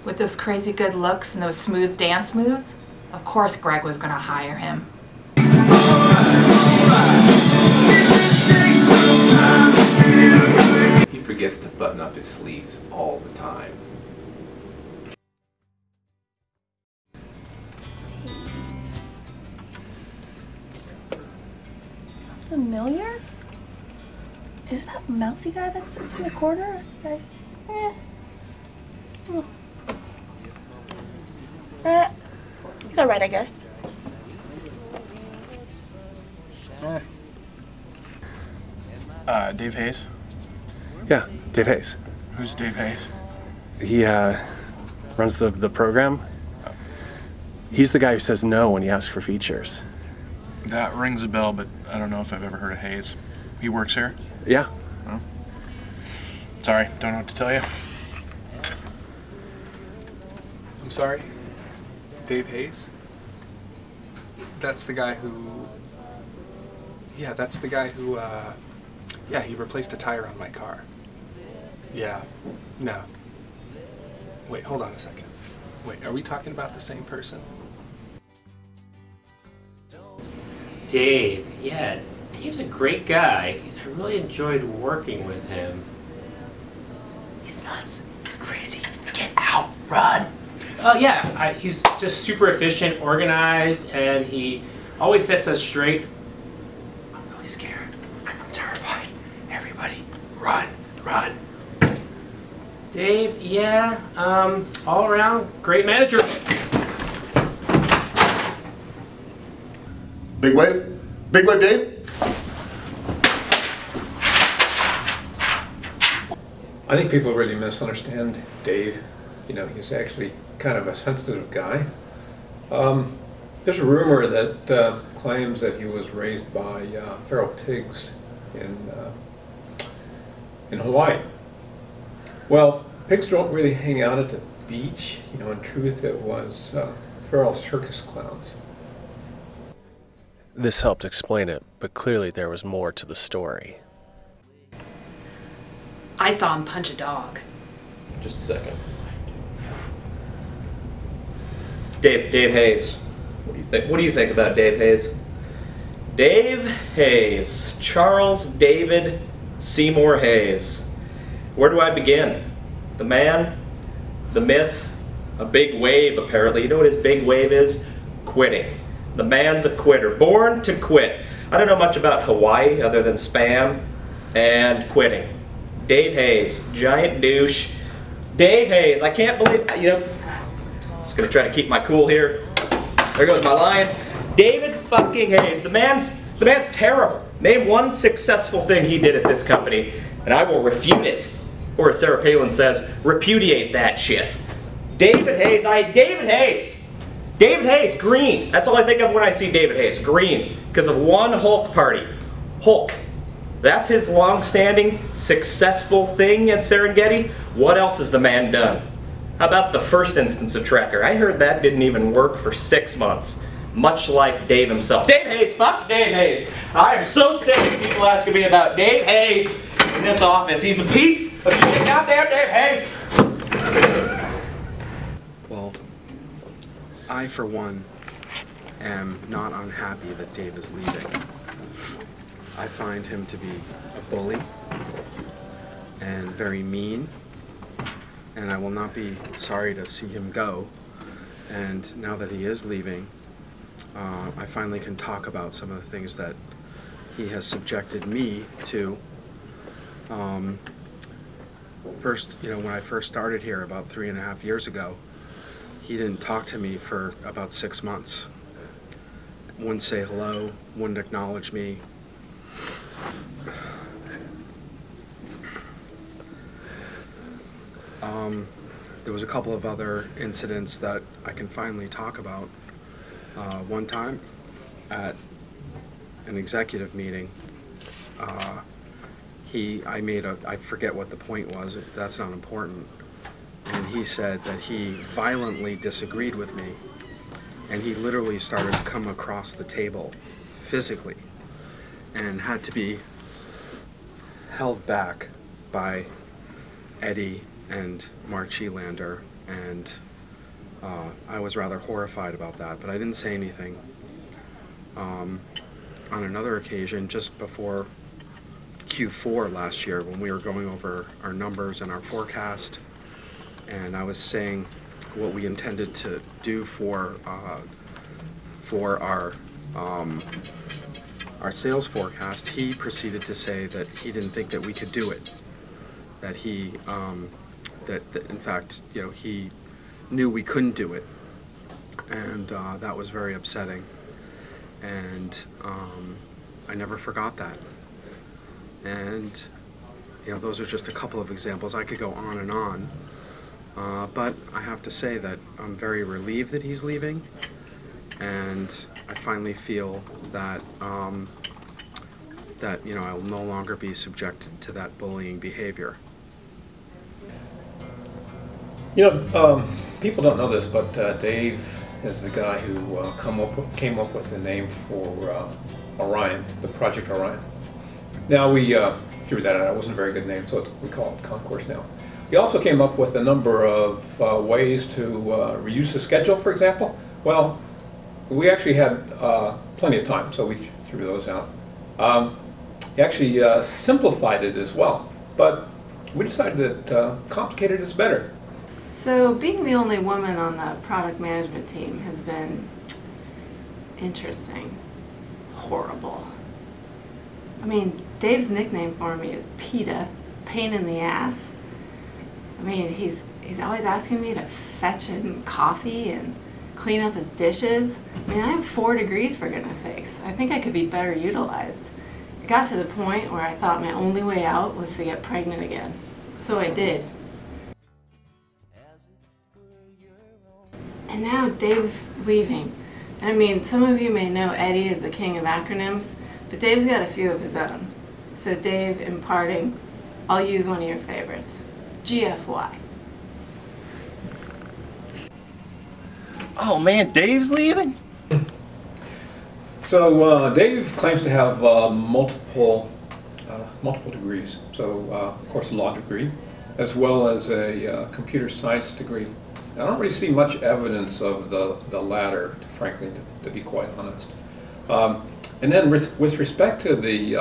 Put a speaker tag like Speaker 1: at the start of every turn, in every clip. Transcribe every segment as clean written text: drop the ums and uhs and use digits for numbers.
Speaker 1: With those crazy good looks and those smooth dance moves, of course Greg was gonna hire him.
Speaker 2: He forgets to button up his sleeves all the time.
Speaker 3: Familiar? Is that mousy guy that sits in the corner? He's alright, I guess.
Speaker 4: Dave Hayes?
Speaker 5: Yeah, Dave Hayes.
Speaker 4: Who's Dave Hayes?
Speaker 5: He runs the program. He's the guy who says no when you ask for features.
Speaker 4: That rings a bell, but I don't know if I've ever heard of Hayes. He works here?
Speaker 5: Yeah.
Speaker 4: Oh. Sorry, don't know what to tell you.
Speaker 2: I'm sorry? Dave Hayes? That's the guy who... Yeah, that's the guy who, yeah, he replaced a tire on my car. Yeah. No. Wait, hold on a second. Wait, are we talking about the same person?
Speaker 6: Dave, yeah, Dave's a great guy. I really enjoyed working with him.
Speaker 7: He's nuts. He's crazy. Get out. Run.
Speaker 6: Yeah, he's just super efficient, organized, and he always sets us straight.
Speaker 7: I'm really scared. I'm terrified. Everybody, run, run.
Speaker 6: Dave, yeah, all around, great manager.
Speaker 8: Big wave? Big wave, Dave?
Speaker 9: I think people really misunderstand Dave. You know, he's actually kind of a sensitive guy. There's a rumor that claims that he was raised by feral pigs in Hawaii. Well, pigs don't really hang out at the beach. You know, in truth, it was feral circus clowns.
Speaker 5: This helped explain it, but clearly there was more to the story.
Speaker 1: I saw him punch a dog.
Speaker 10: Just a second. Dave Hayes. What do you think? What do you think about Dave Hayes? Dave Hayes, Charles David Seymour Hayes. Where do I begin? The man, the myth, a big wave apparently. You know what his big wave is? Quitting. The man's a quitter, born to quit. I don't know much about Hawaii other than spam and quitting. Dave Hayes, giant douche. Dave Hayes, I can't believe, you know, just gonna try to keep my cool here. There goes my line. David fucking Hayes, the man's terrible. Name one successful thing he did at this company, and I will refute it. Or as Sarah Palin says, repudiate that shit. David Hayes, green. That's all I think of when I see David Hayes, green. Because of one Hulk party. Hulk. That's his long-standing, successful thing at Serengeti. What else has the man done? How about the first instance of Tracker? I heard that didn't even work for 6 months. Much like Dave himself. Dave Hayes, fuck Dave Hayes. I am so sick of people asking me about Dave Hayes in this office. He's a piece of shit. Out there, Dave Hayes.
Speaker 2: Well, I, for one, am not unhappy that Dave is leaving. I find him to be a bully and very mean, and I will not be sorry to see him go. And now that he is leaving, I finally can talk about some of the things that he has subjected me to. First, you know, when I first started here about 3.5 years ago, he didn't talk to me for about 6 months. Wouldn't say hello, wouldn't acknowledge me. There was a couple of other incidents that I can finally talk about. One time at an executive meeting, I forget what the point was, that's not important, and he said that he violently disagreed with me, and he literally started to come across the table physically and had to be held back by Eddie and Mark Cheelander and I was rather horrified about that, but I didn't say anything. On another occasion, just before Q4 last year, when we were going over our numbers and our forecast, and I was saying what we intended to do for our sales forecast, he proceeded to say that he didn't think that we could do it. That he, that in fact, you know, he knew we couldn't do it, and that was very upsetting. And I never forgot that. And you know, those are just a couple of examples. I could go on and on, but I have to say that I'm very relieved that he's leaving, and I finally feel that that, you know, I'll no longer be subjected to that bullying behavior.
Speaker 9: You know, people don't know this, but Dave is the guy who came up with the name for Orion, the Project Orion. Now we drew that out. It wasn't a very good name, so we call it Concourse now. He also came up with a number of ways to reuse the schedule, for example. Well, we actually had plenty of time, so we threw those out. He actually simplified it as well, but we decided that complicated is better.
Speaker 3: So being the only woman on the product management team has been interesting, horrible. I mean, Dave's nickname for me is PETA, pain in the ass. I mean, he's always asking me to fetch him coffee and clean up his dishes. I mean, I have 4 degrees, for goodness sakes. I think I could be better utilized. It got to the point where I thought my only way out was to get pregnant again. So I did. And now Dave's leaving. And I mean, some of you may know Eddie is the king of acronyms, but Dave's got a few of his own. So Dave, in parting, I'll use one of your favorites, GFY.
Speaker 7: Oh man, Dave's leaving?
Speaker 9: So Dave claims to have multiple degrees. So of course a law degree, as well as a computer science degree. I don't really see much evidence of the latter, frankly, to be quite honest. And then with respect to the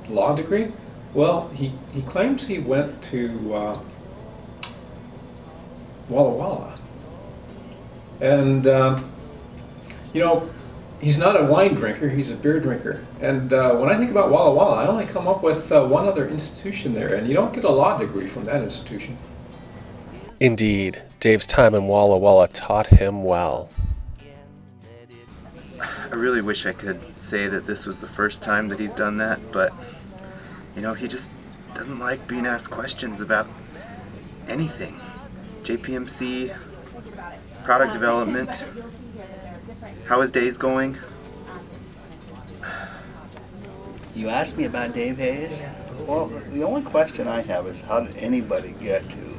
Speaker 9: law degree, well, he claims he went to Walla Walla. And, you know, he's not a wine drinker, he's a beer drinker. And when I think about Walla Walla, I only come up with one other institution there, and you don't get a law degree from that institution.
Speaker 5: Indeed, Dave's time in Walla Walla taught him well.
Speaker 11: I really wish I could say that this was the first time that he's done that, but, you know, he just doesn't like being asked questions about anything. JPMC, product development, how his day's going.
Speaker 7: You asked me about Dave Hayes? Well, the only question I have is how did anybody get to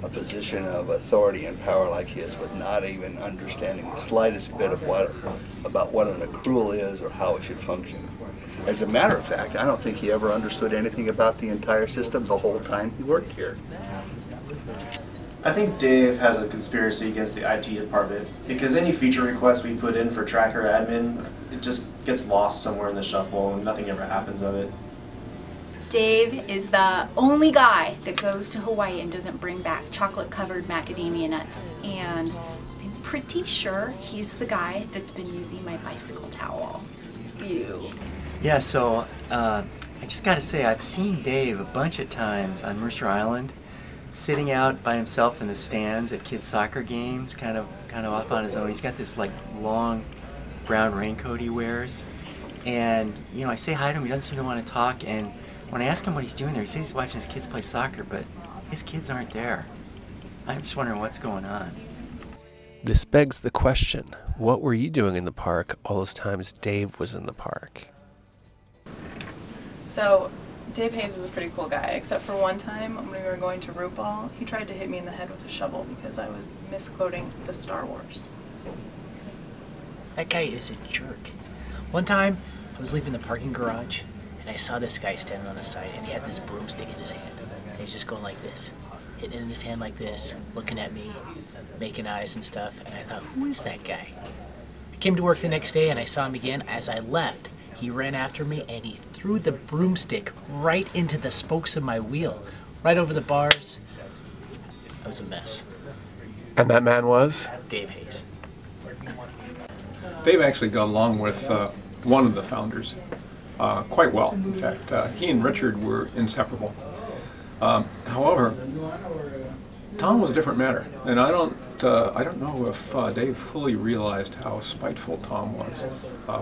Speaker 7: a position of authority and power like his with not even understanding the slightest bit of about what an accrual is or how it should function. As a matter of fact, I don't think he ever understood anything about the entire system the whole time he worked here.
Speaker 12: I think Dave has a conspiracy against the IT department because any feature request we put in for tracker admin, it just gets lost somewhere in the shuffle and nothing ever happens of it.
Speaker 13: Dave is the only guy that goes to Hawaii and doesn't bring back chocolate-covered macadamia nuts. And I'm pretty sure he's the guy that's been using my bicycle towel. Ew.
Speaker 14: Yeah, so I just gotta say, I've seen Dave a bunch of times on Mercer Island, sitting out by himself in the stands at kids' soccer games, kind of off on his own. He's got this like long brown raincoat he wears. And, you know, I say hi to him, he doesn't seem to want to talk, and when I ask him what he's doing there, he says he's watching his kids play soccer, but his kids aren't there. I'm just wondering what's going on.
Speaker 5: This begs the question, what were you doing in the park all those times Dave was in the park?
Speaker 15: So, Dave Hayes is a pretty cool guy, except for one time when we were going to root ball, he tried to hit me in the head with a shovel because I was misquoting the Star Wars.
Speaker 16: That guy is a jerk. One time, I was leaving the parking garage, and I saw this guy standing on the side, and he had this broomstick in his hand. And he's just going like this. hitting it in his hand like this, looking at me, making eyes and stuff, and I thought, who is that guy? I came to work the next day and I saw him again. As I left, he ran after me and he threw the broomstick right into the spokes of my wheel, right over the bars. It was a mess.
Speaker 5: And that man was?
Speaker 16: Dave Hayes.
Speaker 9: Dave actually got along with one of the founders quite well. In fact, he and Richard were inseparable. However, Tom was a different matter, and I don't know if Dave fully realized how spiteful Tom was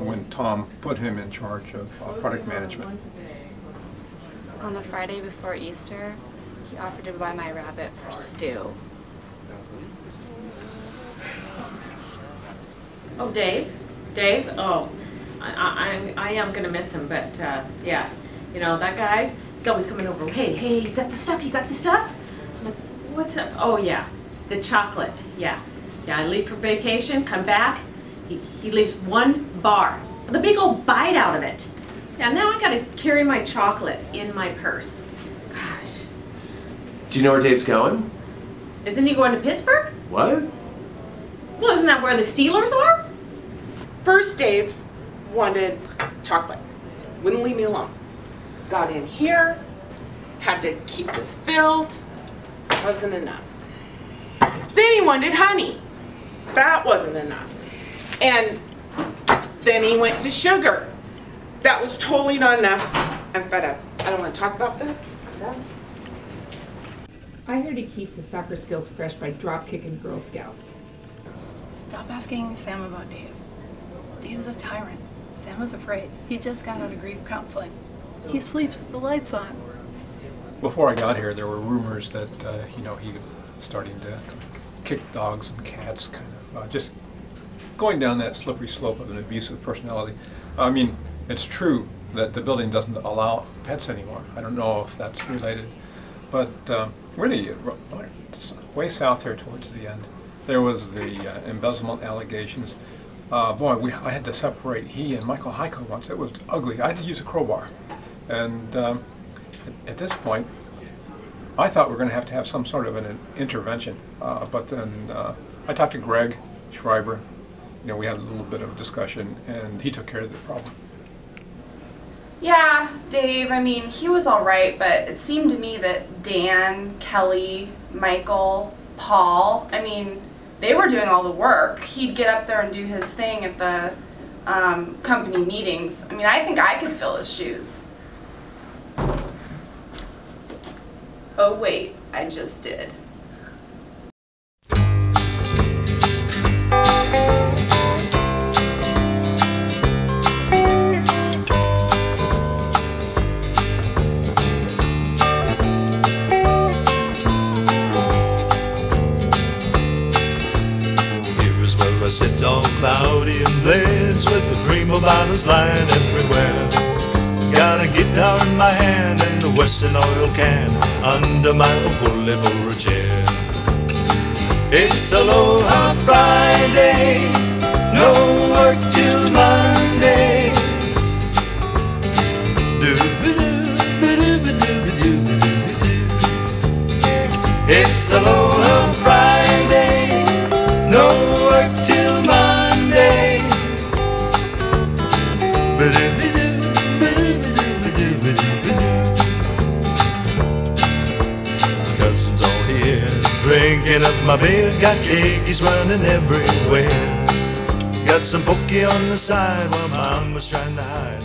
Speaker 9: when Tom put him in charge of product management.
Speaker 17: On the Friday before Easter, he offered to buy my rabbit for stew.
Speaker 18: Oh, Dave? Dave? Oh, I am gonna miss him, but yeah, you know, that guy, he's always coming over. Hey, you got the stuff? You got the stuff? I'm like, what's up? Oh yeah, the chocolate. Yeah, I leave for vacation, come back. He leaves one bar, with a big old bite out of it. Yeah, now I gotta carry my chocolate in my purse. Gosh.
Speaker 19: Do you know where Dave's going?
Speaker 18: Isn't he going to Pittsburgh?
Speaker 19: What?
Speaker 18: Well, isn't that where the Steelers are?
Speaker 20: First, Dave wanted chocolate. Wouldn't leave me alone. Got in here, had to keep this filled. Wasn't enough. Then he wanted honey. That wasn't enough. And then he went to sugar. That was totally not enough. I'm fed up. I don't want to talk about this. I'm done.
Speaker 21: I heard he keeps his soccer skills fresh by drop kicking Girl Scouts.
Speaker 15: Stop asking Sam about Dave. Dave's a tyrant. Sam was afraid. He just got out of grief counseling. He sleeps with the lights on.
Speaker 9: Before I got here, there were rumors that he was starting to kick dogs and cats, kind of just going down that slippery slope of an abusive personality. I mean, it's true that the building doesn't allow pets anymore. I don't know if that's related, but really, way south here towards the end, there was the embezzlement allegations. Boy, I had to separate he and Michael Heiko once. It was ugly. I had to use a crowbar. And at this point, I thought we were going to have some sort of an intervention. But then I talked to Greg Schreiber. We had a little bit of a discussion, and he took care of the problem.
Speaker 13: Yeah, Dave, I mean, he was all right, but it seemed to me that Dan, Kelly, Michael, Paul, I mean, they were doing all the work. He'd get up there and do his thing at the company meetings. I mean, I think I could fill his shoes. Oh wait, I just did.
Speaker 22: Sit all cloudy and blaze with the green bananas lying everywhere. Got a guitar in my hand and a Western oil can under my ukulele for a chair. It's Aloha Friday, no work till Monday. It's Aloha Friday, no work till Monday. Cousins all here, drinking up my beer. Got kekies running everywhere. Got some pokey on the side while Mom was trying to hide.